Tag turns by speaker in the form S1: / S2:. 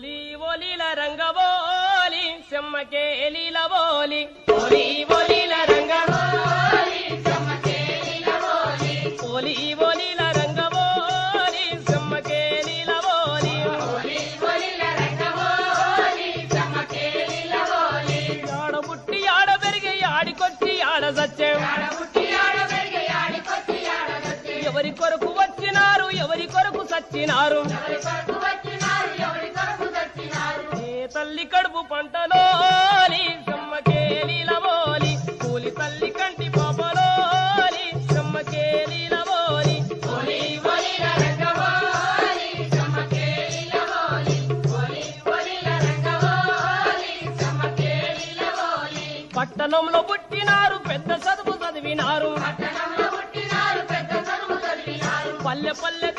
S1: ఓలి ఓలిల రంగవోలి సెమ్మకేలిల ఓలి ఓలి ఓలిల రంగవోలి సెమ్మకేలిల ఓలి ఓలి ఓలిల రంగవోలి సెమ్మకేలిల ఓలి ఓలి ఓలిల రంగవోలి సెమ్మకేలిల ఓలి ఆడ పుట్టి ఆడ పెరిగి ఆడికొచ్చి ఆడ సత్యం ఆడ పుట్టి ఆడ పెరిగి ఆడికొచ్చి ఆడ సత్యం ఎవరి కొరకు వచ్చినారు ఎవరి కొరకు సచ్చినారు తల్లి కడుపు పంటలోని సెమ్మకేలిలవోలి కూలి తల్లి కంటి పాపలోని సెమ్మకేలిలవోలి ఓలి ఓలిల రంగవోలి సెమ్మకేలిలవోలి ఓలి ఓలిల రంగవోలి సెమ్మకేలిలవోలి పట్టణంలో పుట్టినారు పెద్ద చదువు చదివినారు పట్టణంలో పుట్టినారు పెద్ద చదువు చదివినారు పల్లె పల్లె